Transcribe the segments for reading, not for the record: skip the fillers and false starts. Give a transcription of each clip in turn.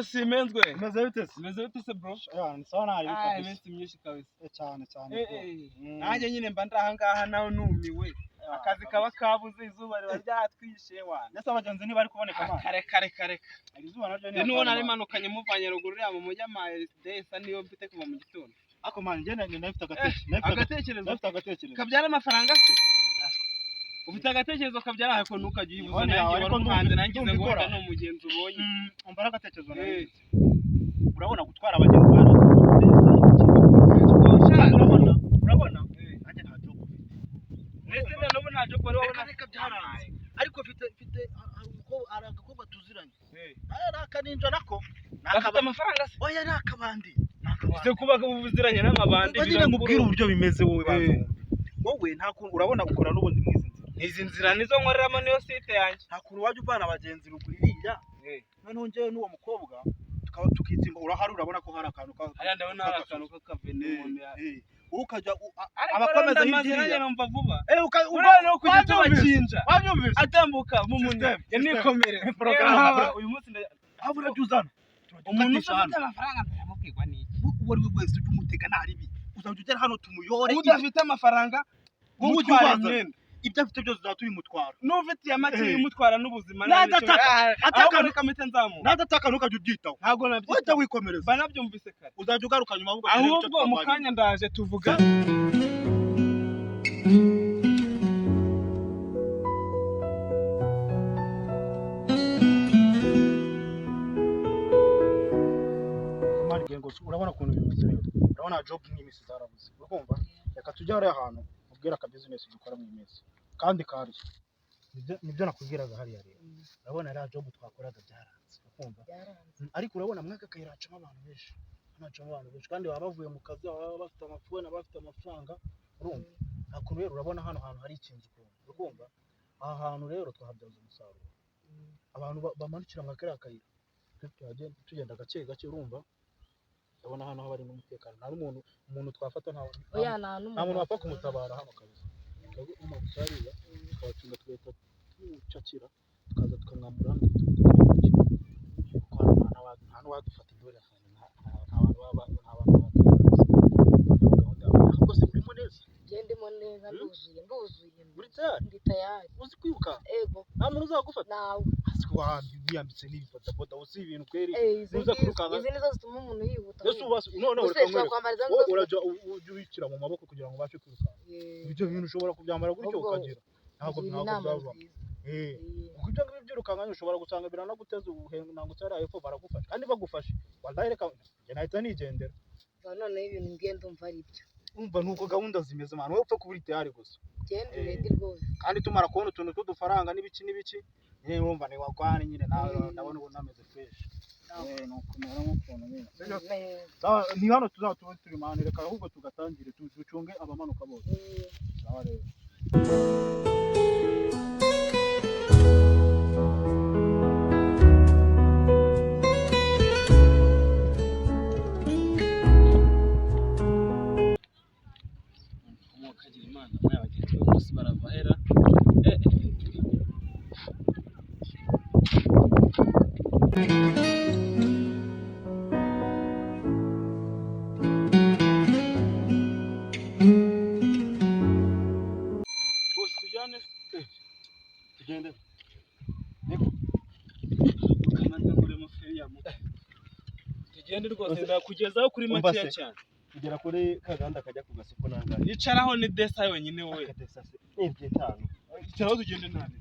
Bro Simpenzwe. Meze bite bro? Ni sawa nayo kabisa. Iminsi myinshi kabisa. Cyane. Nanjye nyine mba ndaha ngaha nawe numiwe. Akazi kaba kabuze izuba riba ryatwishe wana. Nese abagenzi ni bari kuboneka amazi. Kare. Izuba naryo ni. Nuwo nari manukanye muvanye ruguru ya mu mujya ma SDS niyo mfite kuva mu gitondo. Ako man njye nafite agatekerezo. Kabyara amafaranga se? Ufite agatekerezo kabyara ariko ntukajye uyibuza nanjye wari umuhanze nangize ngo wenda no mugenzi ubonye. Umbara agatekerezo nawe. Urabona gutwara abagenzi hano. Urabona? Nanjye nta job. Nese nabo nta job wabona kabyara. Ariko mfite agakobwa tuziranye. Arakaninja nako. Afite amafaranga se? Oya nakabandi. Ese kuba ubuziranye n'amabandi bigira ngubwira uburyo bimeze wowe bantu. Wowe nta kuntu urabona gukora n'ubundi izi nzira nizo nkoreramo niyo site yanjye. Nta kuntu waje uvana abagenzi ruguru iriya. Noneho njyewe n'uwo mukobwa tukitsimba urahari urabona ko hari akantu ka. Aya ndabona hari akantu k'akavenemo. Ukajya abakomeza hirya numva vuba. Urabona no kujya tubakinja. Wabyumvise? Atambuka mu munye. Yanikomere. Program uyu munsi abura byuzana. Umuntu ufite amafaranga ndamubwirwa niki? Uwo ari we wese ujye umutega nari bi. Uzajya ugera hano tumuyore. Udafite amafaranga umutwara imyenda. Ibyo afite byose uzatuyimutwara. N'ufite amati y'umutwara n'ubuzima ataka kamete nzamu. Nadataka nukajya ubyitaho. Ntago nabyo. Wita wikomereza. Banabyumvise kare. Uzajya ugaruka nyuma ahubwo ahubwo mu kanya ndaje tuvuga. Urabona ukuntu bimeze rero. Urabona job n'imisi zarabuze. Urumva? Reka tujye hariya ahantu ubwira ka business dukora mu imisi. Kandi kari. Nibyo nakubwiraga hariya rero. Urabona ra job twakoraga byaranze. Urumva? Ariko urabona mwaka kayiracamo abantu benshi. Kandi baba bavuye mu kazi baba bafite amafaranga bafite amafaranga. Urumva? Hakuno rero urabona hano hantu hari ikintu ukuntu. Urumva? Aha hantu rero twahabyaza umusaruro. Abantu bamanukira mu kayira. Tugenda gake urumva? Ndabona hano habari n'umutekano. Nta umuntu twafata nta muntu wapfa kumutabara hano kabisa. Twebwe umusaruro twatsinda tweta tucakira tukaza tukamwambura hano hano wadufata dore kose urimo neza. Ndimo neza nduzuye. Ndi tayari. Uzi kwiruka? Ego. Nta muntu uzagufata? Nawe. Wiyambitse n'ibifata boda uzi ibintu kweri. Uza kurukanga. Izi nizo zituma umuntu yihuta. Yesu ubase none uraja ujye ubikira mu maboko kugira ngo ubashe kwiruka. Ibyo bintu ushobora kubyambara gutyo ukagira. Ntabwo byaba. Ukujya ngibyirukanka ushobora gusanga biranaguteza ubuhengu ntango cyari hepfo baragufasha. Kandi bagufashe. Wandahireka njye nahita nigendera. None ibintu ngenda umva ari byo. Umva nuko gahunda zimeze mwana wowe upfa kuburi tayari gusa. Genda ready rwose. Kandi tumara kubona utuntu tw'udufaranga n'ibiki nyine wumva ni wakwane nyine nawe ndabona ubu nameze fresh. Nukumera nk'ukuntu nyine. Sawa ni hano tuzatuba turi mane reka ahubwo tugatangire ducunge abamanuka bose. Sawa rero. Tugende rwose ndakugezaho kuri makeya cyane. Kugera kuri kaganda kajya ku gasoko nangana. Yicaraho ni desa wenyine wowe. Desa se. Byetano. Icaraho tugende nane.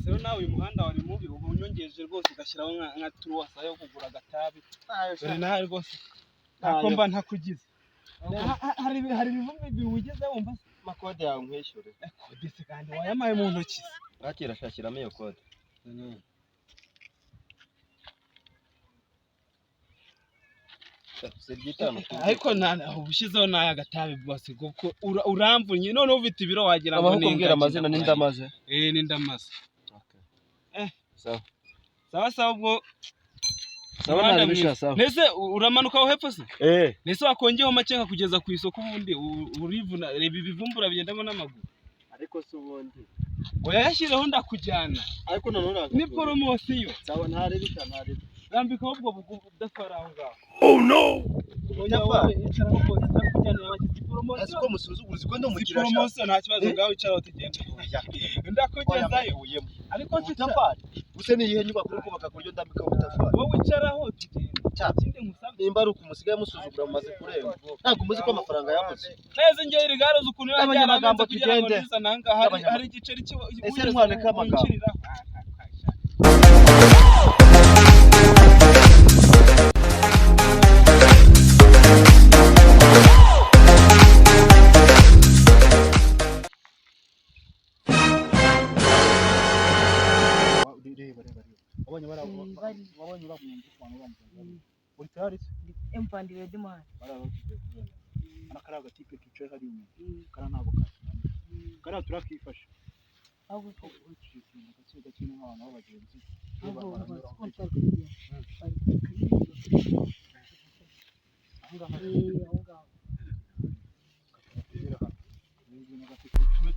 rero nawe uyu muhanda wari mubi ubu unyongeje rwose ugashyiraho nka turuwasa yo kugura agatabi dore nawe rwose ntako mba ntakugize hari ibivumbi biwugize wumva makode yawe nkwishyure kode se kandi wayamaye mu ntoki nakira shakiramo iyo kode ariko ubushizeho n'aya gatabi bose kuko uramvunye none ufite ibiro wagira ngo ni kumbwira amazina n'indamaze n'indamaze sawa sawa ubwo sawa nabisha sawa nese uramanuka aho hepfo se nese wakongeho make kugeza ku isoko ubundi urivuna reba ibivumbura bigendamo n'amaguru ariko se ubundi oya yashyireho ndakujyana ariko none ni poromosiyo sawa ntarebika rambikaho ubwo budafara aho ngaho oh no icara aho bose ndakujyana yabagize poromosiyo asiko musuzugura uziko ndo mukira poromosiyo nta kibazo ngaho icara aho tugenda ndakugezayo ariko utafari use ni yihe nyubako uri kubaka kuryo ndambika utafari wowe icara aho tugenda ikindi musabye nimba ari ukumusigaye musuzugura mumaze kurenga ntabwo muzi ko amafaranga yabuze neze ngeye rigare ukuntu y'abanyamagambo tugende hari igiceri ese ntwane k'amagambo wabonye uri tayari empandire demani kari agatipe kicaye hari inyuma kari ntabwo kari turakifasha ahubwo ko gake gake n'abana b'abagenzi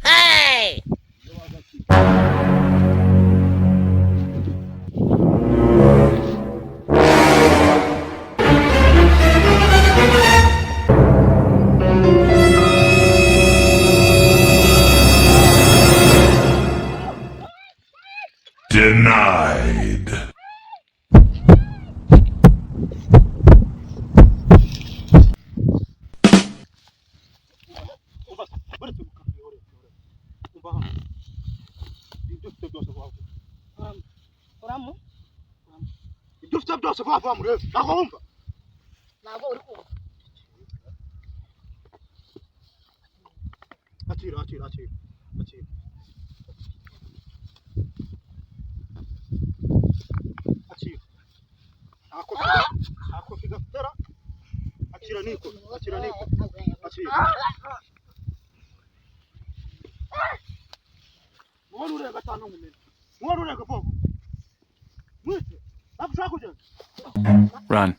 Hey! Denied. Dufite byose kwa mure nakumva ntabwo uri kumva atira ako kigafutera atira niko atira mwana urenga tano ngumene mwana urenga poko mwite nakushaka kugenda Run.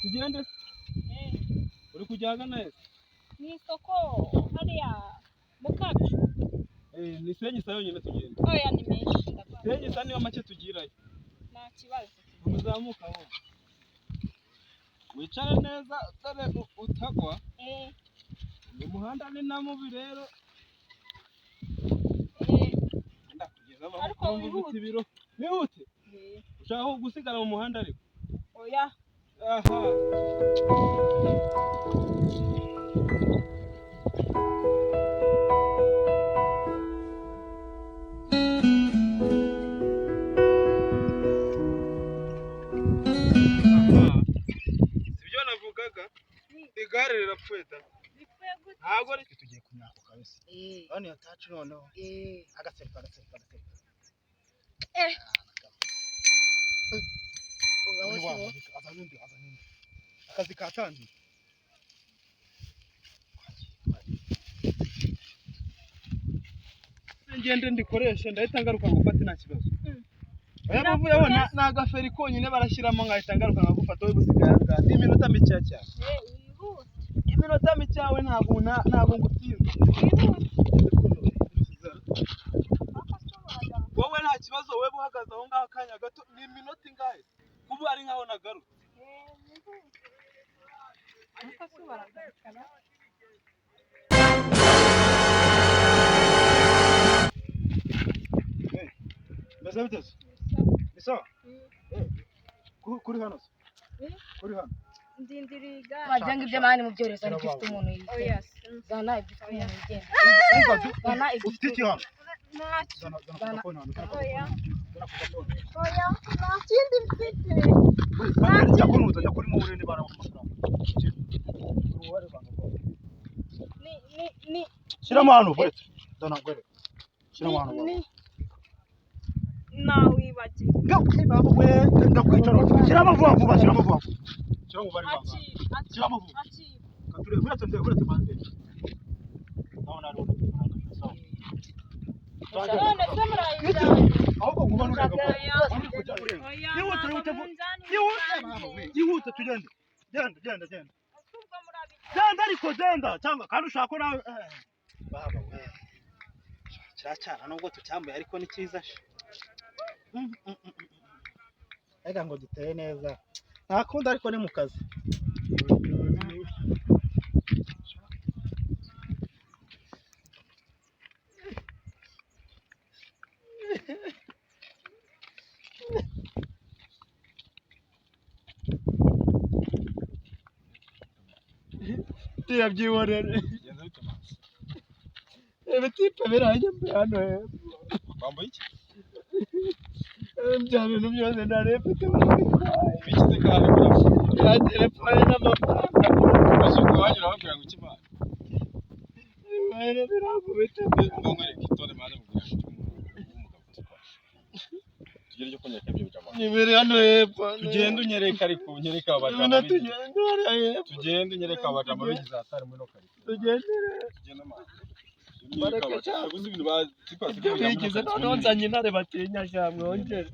tugende uri kujyaga neza ni isoko hariya mukacu ni senyisa yonyine tugenda oya ni menshi senyisa niyo make tugirayo nta kibazo muzamuka aho wicare neza utare utagwa ni umuhanda ni na mubi rero ndakugeza aho ufite ibiro wihute ushaka gusigara mu muhanda ariko oya aha sibyo navugaga igare rirapfuye da ntabwo ari tugiye kunyako kabisa bane yatacu noneho agasepa akazi katangiye ngende ndikoreshe ndahita ngaruka ngufate nta kibazo oya bavuyeho ni agaferi konyine barashyiramo nkahita ngaruka nkagufata wowe busigaye ahangaha ni iminota mikeya cyane iminota mikeya we ntabwo ngutinze wowe nta kibazo wowe uhagaze aho ngaho akanya gato ni iminota ingahe kuba ari nkaho nagarutse Meze biteze Isa? Kuri hano se? Kuri hano? ndindiriye igare. Wagira ibyo mani mu byorezo ariko ifite umuntu Oya, yigenga. Zana ibyo ufite umuntu yigenga. Zana ibyo Ufite iki hano? ntacyo. Zana telefone hano. Oya. Telefone. Oya, nta kindi mfite. Jya kuri murene bara amafaranga. Uruhare banga. Ni Shiramo hano buretse. Zana gwere. Shiramo hano. nawibagiwe. Ndakwicara. Shiramo vuba vuba, shiramo vuba. Shiramo bari banga. Shiramo vuba. Kature buretse buretse bande. Naona ari amafaranga. Sawa. None se murayijyanye. Ahubwo nguma nurega. Oya. Yihute tugende. Genda. Genda ariko genda cyangwa kandi ushaka ko nawe baba we. Cyacana nubwo tucyambaye ariko ni cyiza she. Ega ngo giteye neza. Ntakunda ariko ni mu kazi. Yabyibonere. Ibitipe birajya mbe hano hepfo. Bambaye iki? Bya bintu byose narefite Bikize kandi kurafite. ya telefone n'amafaranga. Bashaka wanyura bakubwira ngo ikimana. Bene birakubita. Ndongwereka itore maze mubwira ngo umugabo utwashe. Tugere cyo konyeka ibyo bijama. Nibere hano hepfo. Tugende unyereka ariko unyereka abajama. Tugenda hepfo. Tugende unyereka abajama bigize atari muri lokali. Tugendere. Tugende amazi. Bareke cyane. Uzi ibintu bazikwaza. Ibyo bigize noneho nzanye intare batinya shamwe wongere.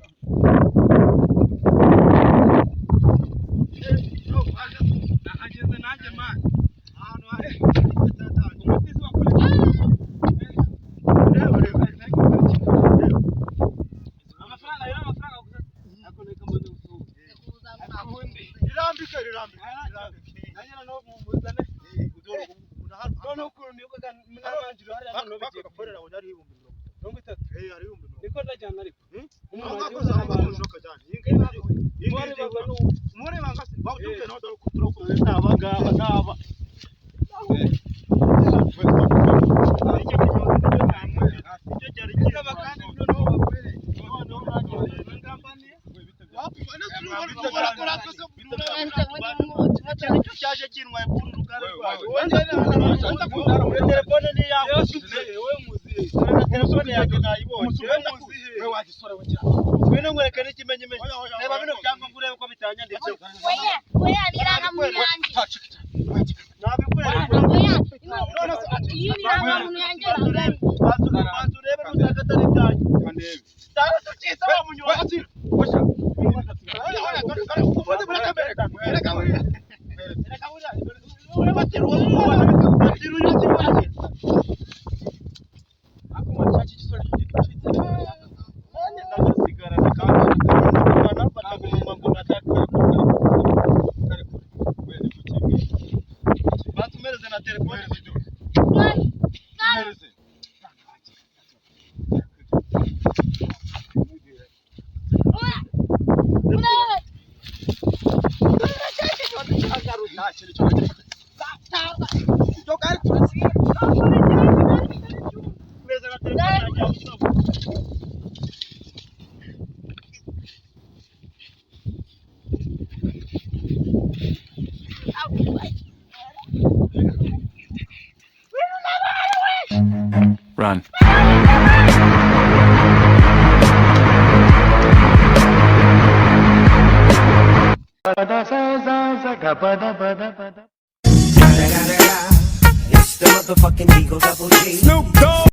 Nahageze nanjye man. Ahantu hari amafaranga gusa. Akoneka mbone usuku. Rirambike. Nanyana no muzane. None ukuru niko kan mwanjiro hari hano bigiye gukorera ngo ari 30. Ari 30. Niko ndajyana ariko. Umuntu agiye n'abantu cyane. Muri bangase bavuze no do kuturuko n'abagaba n'aba. Icyo cyari kiraba kandi noneho bakwere. Icyo cyaje kinwa kuri rugara rwawe. Telefone ni yawe. Wewe muzihe. Telefone yake nayibonye. Wewe wagisore w'icyaha. Wino mwereke n'ikimenyimenyi. Reba bino byango ngure uko bitanyanditse. Oya niranga mu yanjye. Nabikwereka. Iyi niranga mu yanjye. Bantu rebe n'utakatari byanyu. Kandebe. Tara tukisa wa munywa. Osha. Run. It's the motherfucking Eagle Double G. Snoop Dogg.